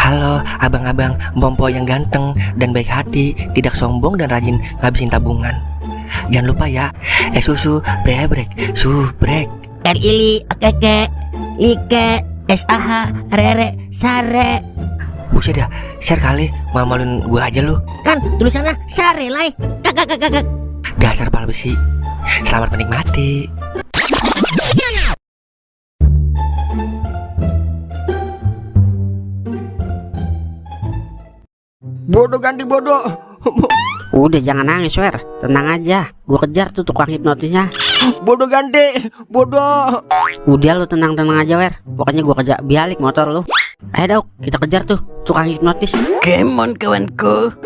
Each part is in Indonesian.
Halo abang-abang Bompo yang ganteng dan baik hati, tidak sombong dan rajin ngabisin tabungan. Jangan lupa ya, susu brebrek, subrek. Ili, okeke, like, SAH, rere, sare. Buset dah, share kali, malu-maluin gua aja lu. Kan tulisannya sare lai. Kakak. Dasar pala besi. Selamat menikmati. Bodoh ganti bodoh. Udah jangan nangis, Wer. Tenang aja. Gue kejar tuh tukang hipnotisnya. Bodoh ganti bodoh. Udah lu tenang-tenang aja, Wer. Pokoknya gue kejar bialik motor lu. Ayo Dauk, kita kejar tuh tukang hipnotis. Come on kawanku.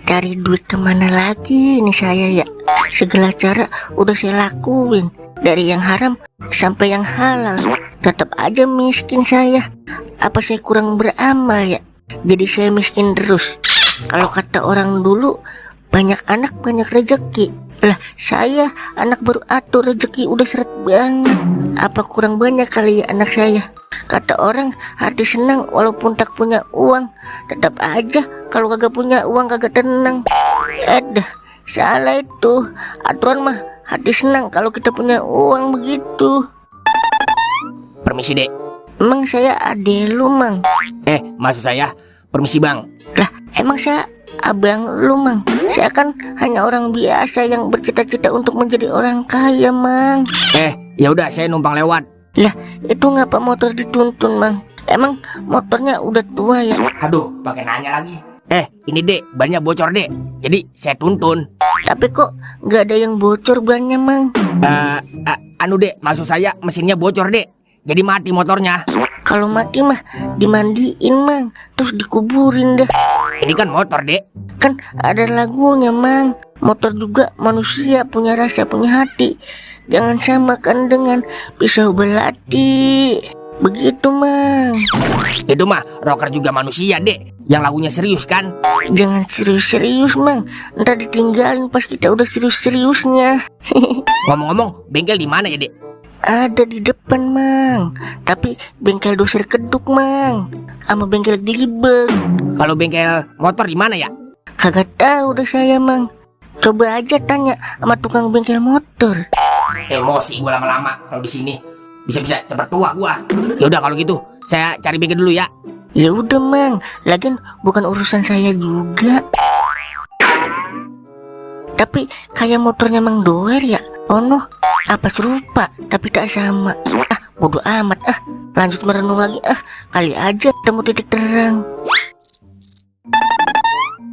Cari duit kemana lagi nih saya ya? Segala cara udah saya lakuin, dari yang haram sampai yang halal. Tetap aja miskin saya. Apa saya kurang beramal ya? Jadi saya miskin terus. Kalau kata orang dulu, banyak anak banyak rezeki. Lah saya anak baru atur, rezeki udah seret banget. Apa kurang banyak kali ya anak saya? Kata orang hati senang walaupun tak punya uang. Tetap aja kalau kagak punya uang kagak tenang. Dah salah itu. Aturan mah hati senang kalau kita punya uang begitu. Permisi dek. Emang saya ade lu mang? Maksud saya permisi bang. Lah emang saya abang lu mang? Saya kan hanya orang biasa yang bercita-cita untuk menjadi orang kaya mang. Ya udah saya numpang lewat. Lah itu ngapa motor dituntun mang? Emang motornya udah tua ya? Aduh pakai nanya lagi. Ini dek bannya bocor dek. Jadi saya tuntun. Tapi kok nggak ada yang bocor bannya mang? Anu dek, maksud saya mesinnya bocor dek. Jadi mati motornya. Kalau mati mah dimandiin mang, terus dikuburin dah. Ini kan motor dek. Kan ada lagunya mang. Motor juga manusia, punya rasa, punya hati. Jangan samakan dengan pisau belati. Begitu mang. Itu mah rocker juga manusia dek. Yang lagunya serius kan. Jangan serius-serius mang. Ntar ditinggalin pas kita udah serius-seriusnya. Ngomong-ngomong bengkel di mana ya dek? Ada di depan mang. Tapi bengkel doser keduk mang, sama bengkel digibeng. Kalau bengkel motor di mana ya? Kagak tahu deh saya mang. Coba aja tanya sama tukang bengkel motor. Emosi gua lama-lama kalau di sini. Bisa-bisa cepet tua gua. Ya udah kalau gitu, saya cari bengkel dulu ya. Ya udah mang, lagian bukan urusan saya juga. Tapi kayak motornya Mang Doer ya. Oh no, apa serupa tapi tak sama. Bodoh amat. Lanjut merenung lagi. Kali aja temu titik terang.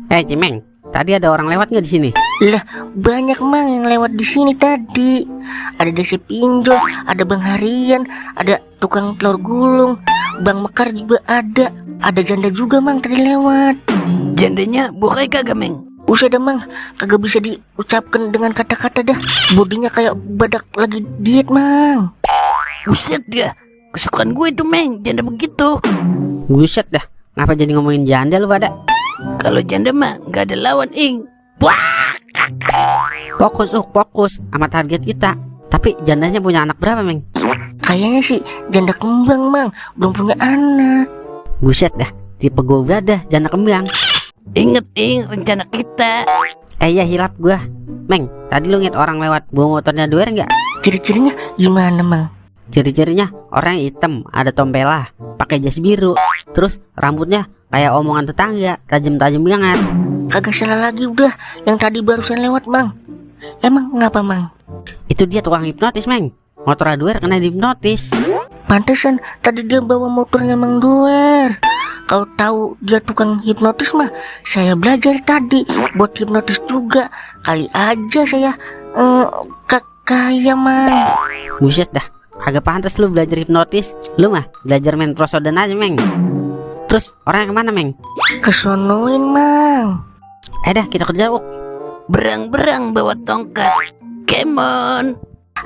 Cimeng, tadi ada orang lewat nggak di sini? Lah, banyak mang yang lewat di sini tadi. Ada Desi Pinjol, ada Bang Harian, ada tukang telur gulung, Bang Mekar juga ada. Ada janda juga mang tadi lewat. Jandanya bukai kagak meng? Usah dah mang, kagak bisa diucapkan dengan kata-kata dah. Bodinya kayak badak lagi diet mang. Buset dia, kesukaan gue itu meng, janda begitu. Buset dah, ngapa jadi ngomongin janda lu pada? Kalau janda mah nggak ada lawan ing. Wah, Fokus sama target kita. Tapi jandanya punya anak berapa, Meng? Kayaknya sih janda kembang mang, belum punya anak. Buset dah, tipe gue dah janda kembang. inget ing rencana kita. Ya hilap gua. Meng, tadi lu ngeliat orang lewat bawa motornya Doer nggak? Ciri-cirinya gimana mang? Ciri-cirinya orang hitam, ada tompelah, pakai jas biru, terus rambutnya kayak omongan tetangga, tajam-tajam banget. Kagak salah lagi udah, yang tadi barusan lewat mang. Emang ngapa mang? Itu dia tukang hipnotis, Meng. Motor Doer kena dihipnotis. Pantesan tadi dia bawa motornya Mang Doer. Kalau tahu dia tukang hipnotis mah saya belajar tadi buat hipnotis juga. Kali aja saya kaya mang. Buset dah, agak pantas lu belajar hipnotis. Lu mah belajar main prosodan aja, Meng. Terus orang yang kemana, Meng? Kesonoin mang. Dah kita kejar. Berang-berang bawa tongkat. Come on.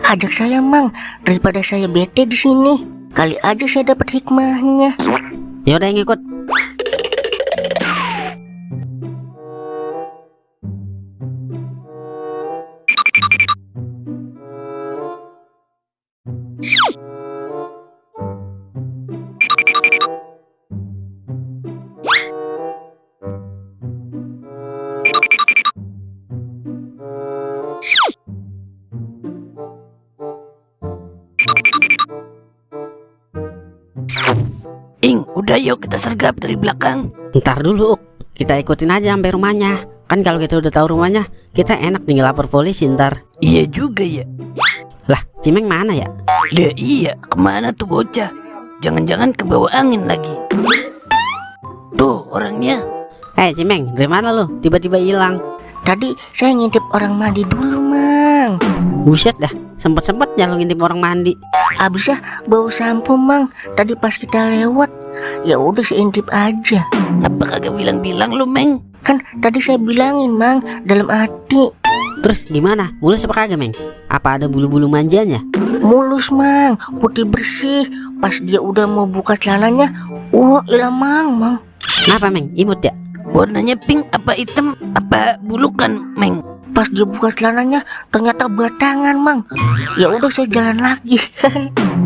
Ajak saya mang, daripada saya bete di sini. Kali aja saya dapat hikmahnya. Yaudah yang ikut. Ing, udah yuk kita sergap dari belakang. Ntar dulu, Uk. Kita ikutin aja sampai rumahnya. Kan kalau kita udah tahu rumahnya, kita enak tinggal lapor polisi ntar. Iya juga ya. Lah, Cimeng mana ya? Lah iya, kemana tuh bocah? Jangan-jangan ke bawah angin lagi. Tuh orangnya. Cimeng, dari mana lu? Tiba-tiba hilang. Tadi saya ngintip orang mandi dulu, Mang. Buset dah, sempet-sempetnya lu ngintip orang mandi. Abisnya bau sampo, Mang. Tadi pas kita lewat, ya udah saya intip aja. Apa kagak bilang-bilang lu, Meng? Kan tadi saya bilangin, Mang, dalam hati. Terus gimana? Mulus apa kagak, Meng? Apa ada bulu-bulu manjanya? Mulus, Mang, putih bersih. Pas dia udah mau buka celananya, wah, ilang, Mang. Kenapa, Meng? Imut ya? Warnanya pink apa hitam apa bulukan, Meng? Pas dia buka celananya, ternyata batangan, Mang. Ya udah saya jalan lagi.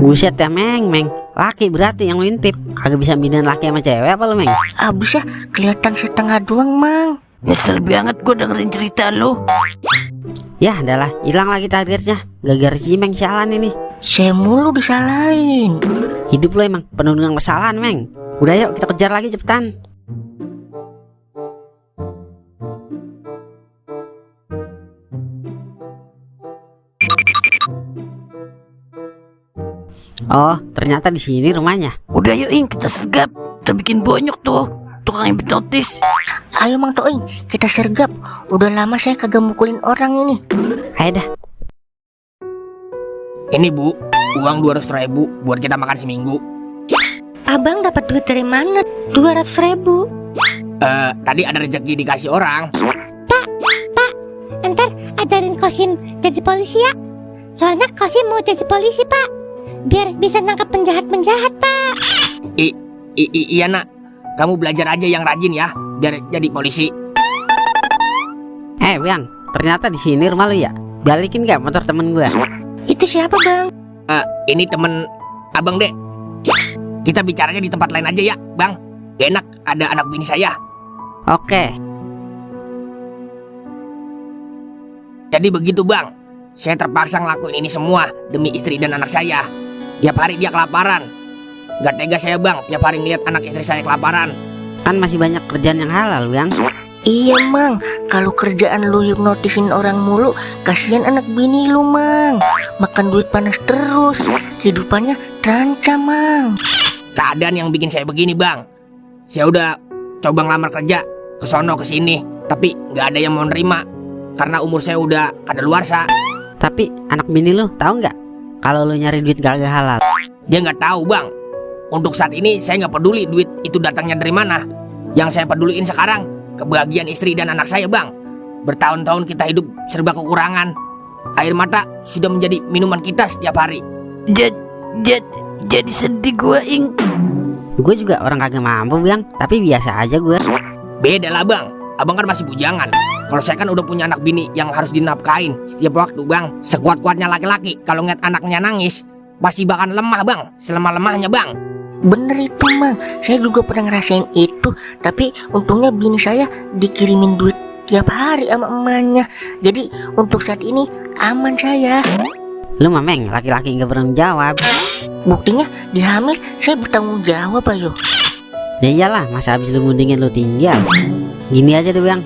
Buset ya, Meng. Laki berarti yang lu intip. Kagak bisa bedain laki sama cewek apa lu, Meng? Abisnya kelihatan setengah doang, Mang. Nyesel banget gue dengerin cerita lu. Ya, adalah hilang lagi takdirnya. Gara-gara Cimeng sialan ini. Saya mulu disalahin. Hidup lu emang penuh dengan kesalahan, Meng. Udah yuk kita kejar lagi cepetan. Oh, ternyata di sini rumahnya. Udah yuk Ing, kita sergap. Kita bikin bonyok tuh tukang hipnotis. Ayo, Mang Toing, kita sergap. Udah lama saya kagak mukulin orang ini. Ayo dah. Ini Bu, uang 200.000 buat kita makan seminggu. Abang dapat duit dari mana? 200.000. Tadi ada rezeki dikasih orang. Ntar ajarin Kosim jadi polisi ya. Soalnya Kosim mau jadi polisi, Pak. Biar bisa nangkap penjahat-penjahat, Pak. Iya nak, kamu belajar aja yang rajin ya, biar jadi polisi. Bang, ternyata di sini rumah lu ya. Balikin gak motor temen gua? Itu siapa, Bang? Ini temen abang dek. Kita bicaranya di tempat lain aja ya, Bang. Gak enak, ada anak bini saya. Oke. Jadi begitu Bang, saya terpaksa ngelakuin ini semua demi istri dan anak saya. Tiap hari dia kelaparan. Gak tega saya Bang, tiap hari ngeliat anak istri saya kelaparan. Kan masih banyak kerjaan yang halal, Bang. Iya, Mang. Kalau kerjaan lu hipnotisin orang mulu, kasihan anak bini lu, Mang. Makan duit panas terus, kehidupannya terancam, Mang. Keadaan yang bikin saya begini Bang. Saya udah coba ngelamar kerja ke sono ke sini, tapi gak ada yang mau nerima karena umur saya udah kadaluarsa. Tapi anak bini lu tahu nggak kalau lu nyari duit gak halal? Dia nggak tahu Bang. Untuk saat ini saya nggak peduli duit itu datangnya dari mana. Yang saya peduliin sekarang kebahagiaan istri dan anak saya Bang. Bertahun-tahun kita hidup serba kekurangan. Air mata sudah menjadi minuman kita setiap hari. Jadi sedih gue Ing. Gue juga orang kagak mampu, Bang. Tapi biasa aja gue. Beda lah Bang. Abang kan masih bujangan. Kalau saya kan udah punya anak bini yang harus dinafkain setiap waktu Bang. Sekuat-kuatnya laki-laki kalau ngeliat anaknya nangis pasti bakal lemah Bang. Selemah-lemahnya Bang. Bener itu, Mang. Saya juga pernah ngerasain itu. Tapi untungnya bini saya dikirimin duit tiap hari sama emaknya. Jadi untuk saat ini aman saya. Lu mah Meng, laki-laki gak bertanggung jawab. Buktinya di hamil saya bertanggung jawab, ayo. Ya iyalah, masa habis lu ngundingin lu tinggal. Gini aja deh Bang,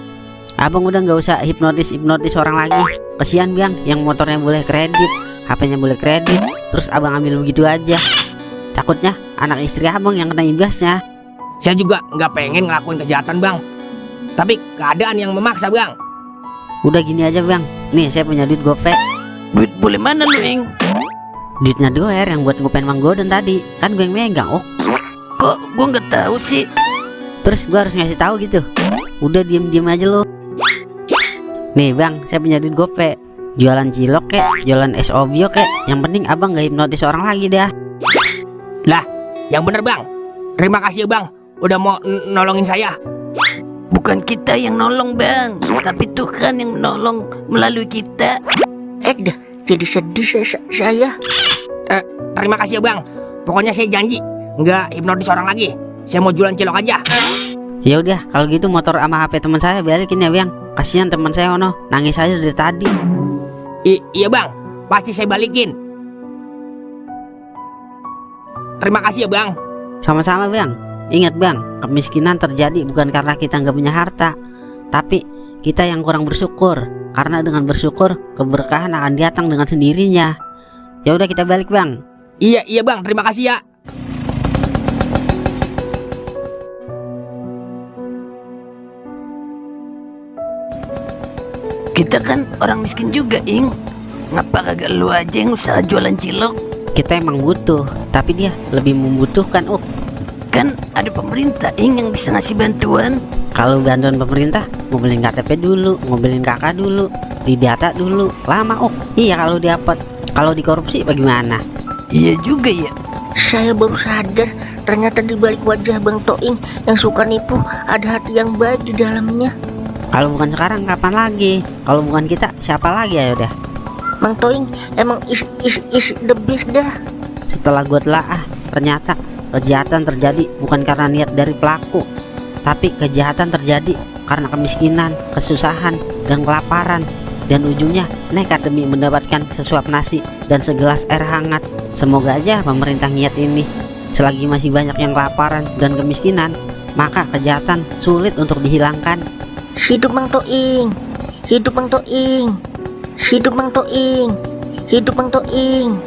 abang udah gak usah hipnotis orang lagi. Kesian Bang, yang motornya boleh kredit, HP-nya boleh kredit, terus abang ambil begitu aja. Takutnya anak istri abang yang kena imbasnya. Saya juga nggak pengen ngelakuin kejahatan Bang. Tapi keadaan yang memaksa Bang. Udah gini aja Bang, nih saya punya duit gope. Duit boleh mana lu Ing? Duitnya doer yang buat ngupain Mang Goden tadi. Kan gue yang megang. Oh, Kok gue nggak tahu sih? terus gue harus ngasih tahu gitu? Udah diem aja lo. Nih Bang, saya punya duit gope. Jualan cilok kek, jualan es ovio kek. Yang penting abang gak hipnotis orang lagi dah. Lah, yang bener Bang. Terima kasih Bang, udah mau nolongin saya. Bukan kita yang nolong Bang, tapi Tuhan yang menolong melalui kita. Dah, jadi sedih saya. Terima kasih Bang. Pokoknya saya janji nggak hipnotis orang lagi. Saya mau jualan cilok aja. Ya udah, kalau gitu motor sama HP teman saya balikin ya Bang. Kasihan teman saya ono, nangis aja dari tadi. Iya Bang, pasti saya balikin. Terima kasih ya Bang. Sama-sama bang. Ingat bang, kemiskinan terjadi bukan karena kita nggak punya harta, tapi kita yang kurang bersyukur. Karena dengan bersyukur, keberkahan akan datang dengan sendirinya. Ya udah kita balik bang. Iya bang, terima kasih ya. Kita kan orang miskin juga, Ing. Ngapa kagak lu aja yang usaha jualan cilok? Kita emang butuh, tapi dia lebih membutuhkan. Kan ada pemerintah, Ing, yang bisa ngasih bantuan. Kalau bantuan pemerintah, ngumpulin KTP dulu, ngumpulin kakak dulu, didata dulu, lama Iya kalau dapat, kalau dikorupsi bagaimana? Iya juga ya. Saya baru sadar ternyata di balik wajah Bang Toing yang suka nipu ada hati yang baik di dalamnya. Kalau bukan sekarang kapan lagi? Kalau bukan kita siapa lagi? Ayo deh. Bang Toing emang is the best dah. Setelah gue telaah, ternyata kejahatan terjadi bukan karena niat dari pelaku, tapi kejahatan terjadi karena kemiskinan, kesusahan, dan kelaparan. Dan ujungnya nekat demi mendapatkan sesuap nasi dan segelas air hangat. Semoga aja pemerintah niat ini. Selagi masih banyak yang kelaparan dan kemiskinan, maka kejahatan sulit untuk dihilangkan. Hidup Bang Toing, hidup Bang Toing, hidup Bang Toing, hidup Bang Toing.